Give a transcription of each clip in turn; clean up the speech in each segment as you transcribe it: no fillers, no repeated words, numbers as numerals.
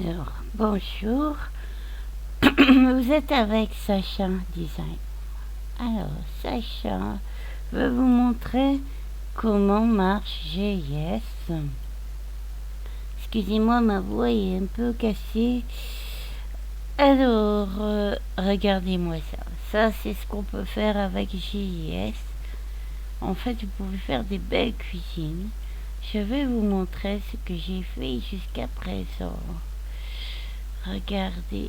Alors, bonjour. Vous êtes avec Sacha Design. Alors, Sacha veut vous montrer comment marche GIS. Excusez-moi, ma voix est un peu cassée. Alors, regardez-moi ça. Ça, c'est ce qu'on peut faire avec GIS. En fait, vous pouvez faire des belles cuisines. Je vais vous montrer ce que j'ai fait jusqu'à présent. Regardez.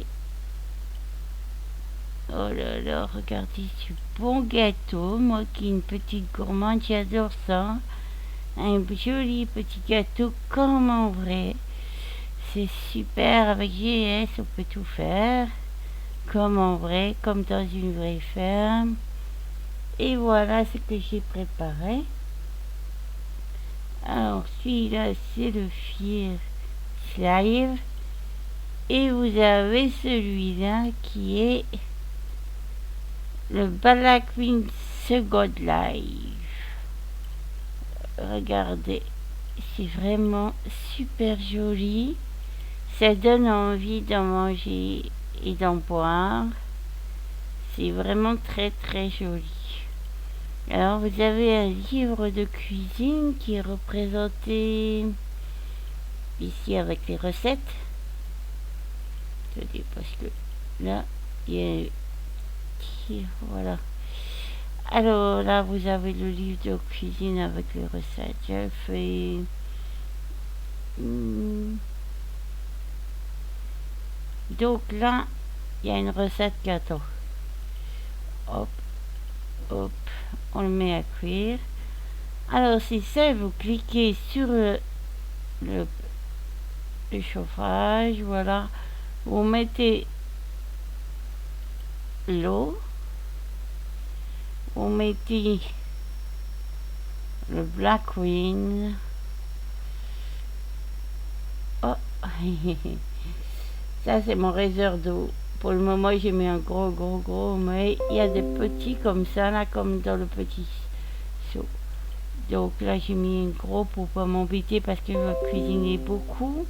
Oh là là, regardez ce bon gâteau. Moi qui suis une petite gourmande, j'adore ça. Un joli petit gâteau comme en vrai. C'est super, avec GS on peut tout faire. Comme en vrai, comme dans une vraie ferme. Et voilà ce que j'ai préparé. Alors celui-là c'est le Fear Slime. Et vous avez celui-là qui est le Balakwin Second Life. Regardez, c'est vraiment super joli. Ça donne envie d'en manger et d'en boire. C'est vraiment très très joli. Alors vous avez un livre de cuisine qui est représenté ici avec les recettes. Attendez, parce que là, il y a... Voilà. Alors là, vous avez le livre de cuisine avec les recettes. J'ai fait... Donc là, il y a une recette gâteau. Hop, hop, on le met à cuire. Alors c'est ça, vous cliquez sur le chauffage, voilà. Vous mettez l'eau. Vous mettez le Black Queen. Oh, ça c'est mon réserve d'eau. Pour le moment j'ai mis un gros, mais il y a des petits comme ça là, comme dans le petit seau. Donc là j'ai mis un gros pour pas m'embêter parce que je vais cuisiner beaucoup.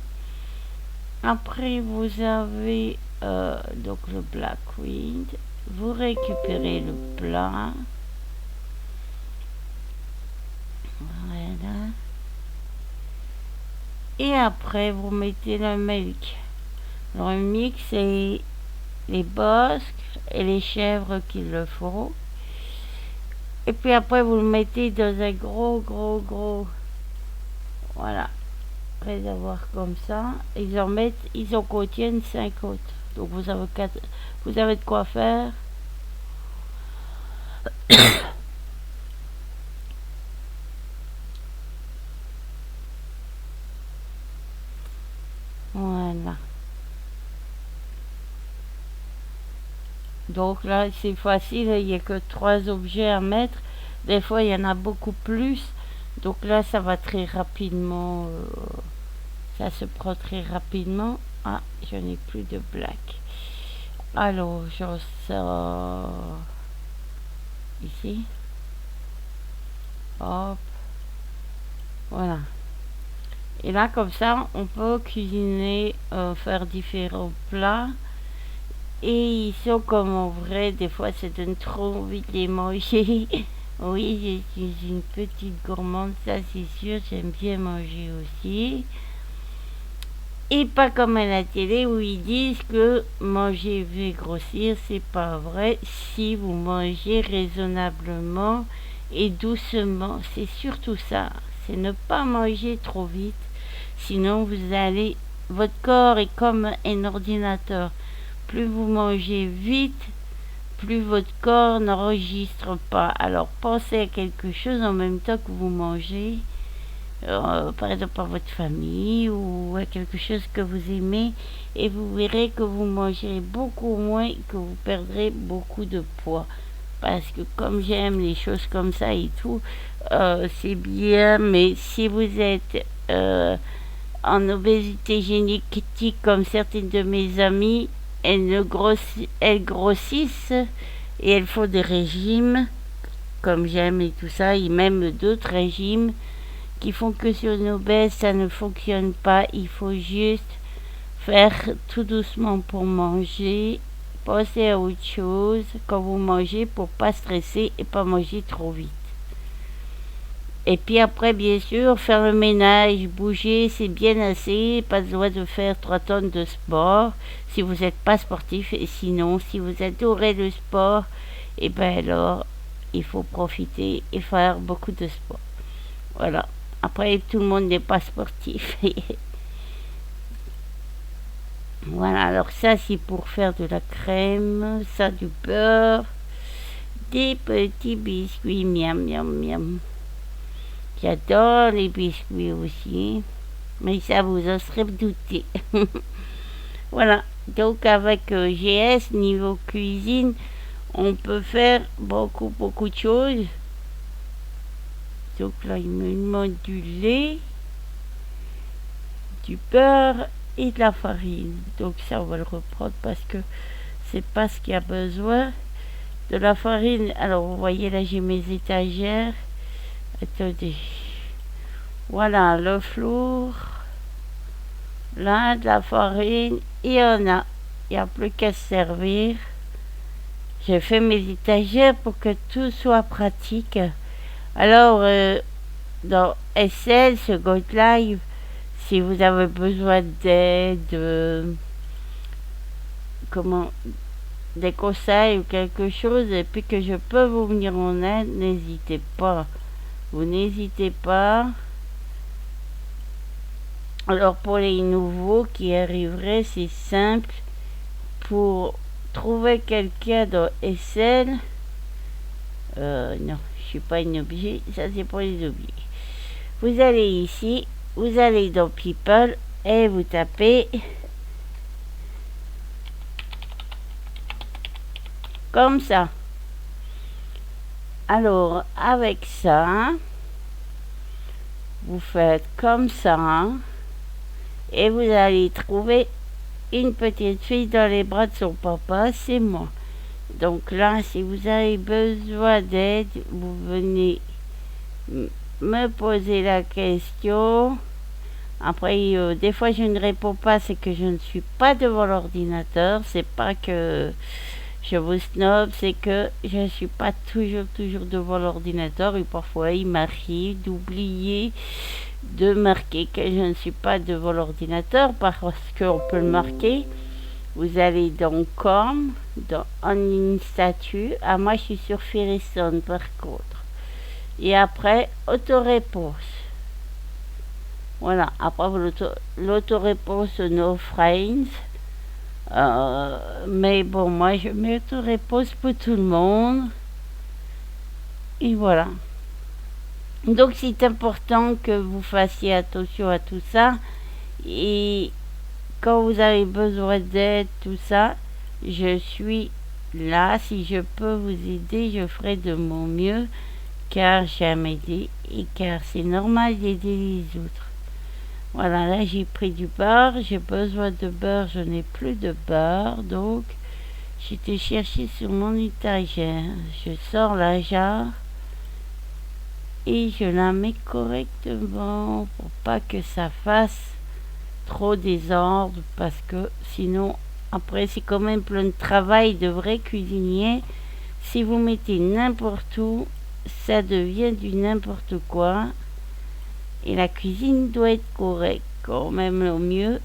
Après vous avez donc le Black Queen. Vous récupérez le plat. Voilà. Et après, vous mettez le milk. Alors, le milk, c'est les bosques et les chèvres qui le font. Et puis après, vous le mettez dans un gros, voilà, réservoir comme ça. Ils en contiennent 5 autres. Donc, vous avez de quoi faire. Voilà. Donc là, c'est facile, il n'y a que 3 objets à mettre. Des fois, il y en a beaucoup plus. Donc là, ça va très rapidement. Ça se prend très rapidement. Ah, je n'ai plus de black. Alors, j'en sors ici. Hop. Voilà. Et là, comme ça, on peut cuisiner, faire différents plats. Et ils sont comme en vrai, des fois ça donne trop envie de les manger. Oui, je suis une petite gourmande, ça c'est sûr, j'aime bien manger aussi. Et pas comme à la télé où ils disent que manger veut grossir, c'est pas vrai. Si vous mangez raisonnablement et doucement, c'est surtout ça. C'est ne pas manger trop vite, sinon vous allez... Votre corps est comme un ordinateur. Plus vous mangez vite, plus votre corps n'enregistre pas. Alors pensez à quelque chose en même temps que vous mangez, par exemple à votre famille ou à quelque chose que vous aimez, et vous verrez que vous mangerez beaucoup moins et que vous perdrez beaucoup de poids. Parce que comme j'aime les choses comme ça et tout, c'est bien, mais si vous êtes en obésité génétique comme certaines de mes amies, elles grossissent et elles font des régimes comme j'aime et tout ça, et même d'autres régimes qui font que sur une obèse ça ne fonctionne pas. Il faut juste faire tout doucement pour manger, penser à autre chose quand vous mangez pour pas stresser et pas manger trop vite. Et puis après, bien sûr, faire le ménage, bouger, c'est bien assez. Pas besoin de faire 3 tonnes de sport si vous n'êtes pas sportif. Et sinon, si vous adorez le sport, et ben alors, il faut profiter et faire beaucoup de sport. Voilà. Après, tout le monde n'est pas sportif. Voilà, alors ça, c'est pour faire de la crème, ça, du beurre, des petits biscuits, miam, miam, miam. J'adore les biscuits aussi, mais ça vous en serait douté. Voilà, donc avec GS, niveau cuisine, on peut faire beaucoup, beaucoup de choses. Donc là, il me demande du lait, du beurre et de la farine. Donc ça, on va le reprendre parce que c'est pas ce qu'il y a besoin. De la farine, alors vous voyez là, j'ai mes étagères. Attendez. Voilà, le flour. Là, de la farine. Il y en a. Il n'y a plus qu'à se servir. J'ai fait mes étagères pour que tout soit pratique. Alors, dans SL, ce God Live, si vous avez besoin d'aide, comment, des conseils ou quelque chose, et puis que je peux vous venir en aide, n'hésitez pas. Vous n'hésitez pas. Alors pour les nouveaux qui arriveraient, c'est simple. Pour trouver quelqu'un dans SL, non, je suis pas une objet, ça c'est pour les objets. Vous allez ici, vous allez dans People et vous tapez comme ça. Alors avec ça, vous faites comme ça et vous allez trouver une petite fille dans les bras de son papa, c'est moi. Donc là, si vous avez besoin d'aide, vous venez me poser la question. Après, des fois je ne réponds pas, c'est que je ne suis pas devant l'ordinateur. C'est pas que je vous snob, c'est que je ne suis pas toujours devant l'ordinateur. Et parfois, il m'arrive d'oublier de marquer que je ne suis pas devant l'ordinateur parce qu'on peut le marquer. Vous allez dans comme, dans en ligne statut. Ah, moi je suis sur Ferrison par contre. Et après, autoréponse. Voilà, après l'autoréponse no friends. Mais bon, moi je mets autoréponse pour tout le monde. Et voilà. Donc c'est important que vous fassiez attention à tout ça. Et quand vous avez besoin d'aide, tout ça, je suis là. Si je peux vous aider, je ferai de mon mieux, car j'aime aider et car c'est normal d'aider les autres. Voilà, là j'ai pris du beurre, j'ai besoin de beurre, je n'ai plus de beurre, donc j'étais chercher sur mon étagère. Je sors la jarre et je la mets correctement pour pas que ça fasse trop désordre parce que sinon après c'est quand même plein de travail de vrai cuisinier. Si vous mettez n'importe où, ça devient du n'importe quoi et la cuisine doit être correcte quand même au mieux.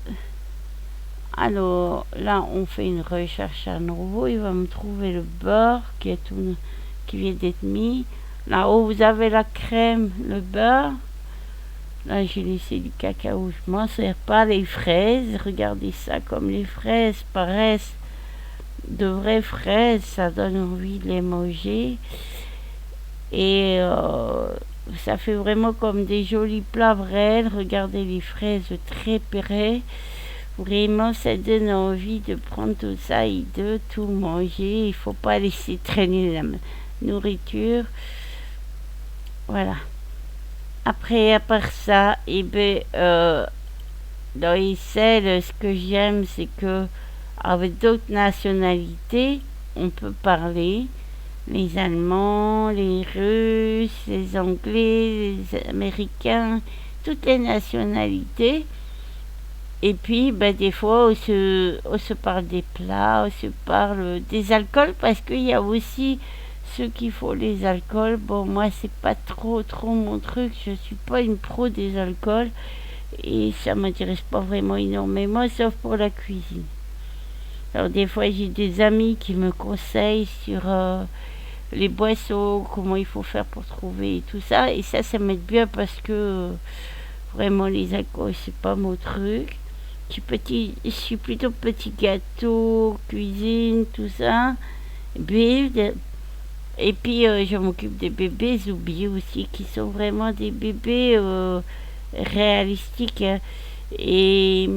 Alors là on fait une recherche à nouveau, il va me trouver le beurre qui vient d'être mis. Là-haut vous avez la crème, le beurre. Là, j'ai laissé du cacao, je m'en sers pas. Les fraises, regardez ça, comme les fraises paraissent de vraies fraises, ça donne envie de les manger. Et ça fait vraiment comme des jolis plats vrais. Regardez les fraises très près. Vraiment, ça donne envie de prendre tout ça et de tout manger. Il faut pas laisser traîner la nourriture. Voilà. Après, à part ça, dans les selles, ce que j'aime, c'est que avec d'autres nationalités, on peut parler. Les Allemands, les Russes, les Anglais, les Américains, toutes les nationalités. Et puis, des fois, on se parle des plats, on se parle des alcools, parce qu'il y a aussi ceux qui font les alcools. Bon, moi, c'est pas trop mon truc. Je suis pas une pro des alcools. Et ça m'intéresse pas vraiment énormément, sauf pour la cuisine. Alors, des fois, j'ai des amis qui me conseillent sur les boissons, comment il faut faire pour trouver et tout ça. Et ça m'aide bien parce que vraiment, les alcools, c'est pas mon truc. Je suis plutôt petit gâteau, cuisine, tout ça. Build. Et puis je m'occupe des bébés Zoubi aussi, qui sont vraiment des bébés réalistiques, hein. Et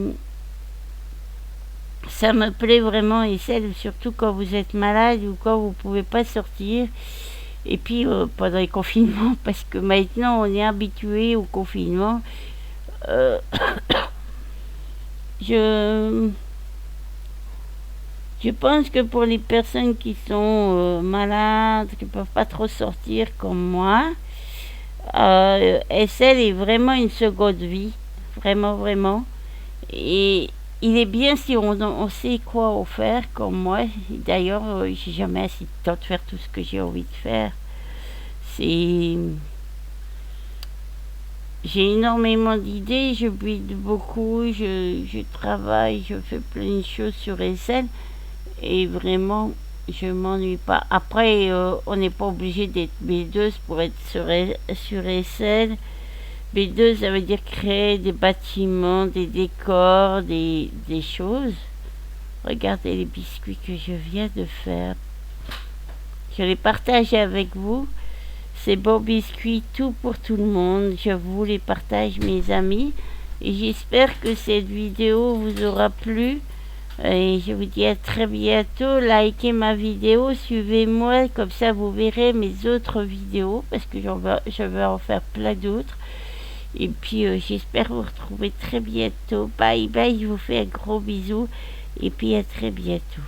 ça me plaît vraiment, et celle, surtout quand vous êtes malade ou quand vous pouvez pas sortir. Et puis pendant les confinements, parce que maintenant on est habitué au confinement. euh, je Je pense que pour les personnes qui sont malades, qui ne peuvent pas trop sortir comme moi, SL est vraiment une seconde vie. Vraiment, vraiment. Et il est bien si on sait quoi en faire comme moi. D'ailleurs, j'ai jamais assez de temps de faire tout ce que j'ai envie de faire. C'est... J'ai énormément d'idées, je build beaucoup, je travaille, je fais plein de choses sur SL. Et vraiment, je m'ennuie pas. Après, on n'est pas obligé d'être B2 pour être sur SL. B2, ça veut dire créer des bâtiments, des décors, des choses. Regardez les biscuits que je viens de faire. Je les partage avec vous. Ces beaux biscuits, tout pour tout le monde. Je vous les partage, mes amis. Et j'espère que cette vidéo vous aura plu. Et je vous dis à très bientôt. Likez ma vidéo, suivez-moi, comme ça vous verrez mes autres vidéos, parce que je vais en faire plein d'autres. Et puis j'espère vous retrouver très bientôt. Bye bye, je vous fais un gros bisou. Et puis à très bientôt.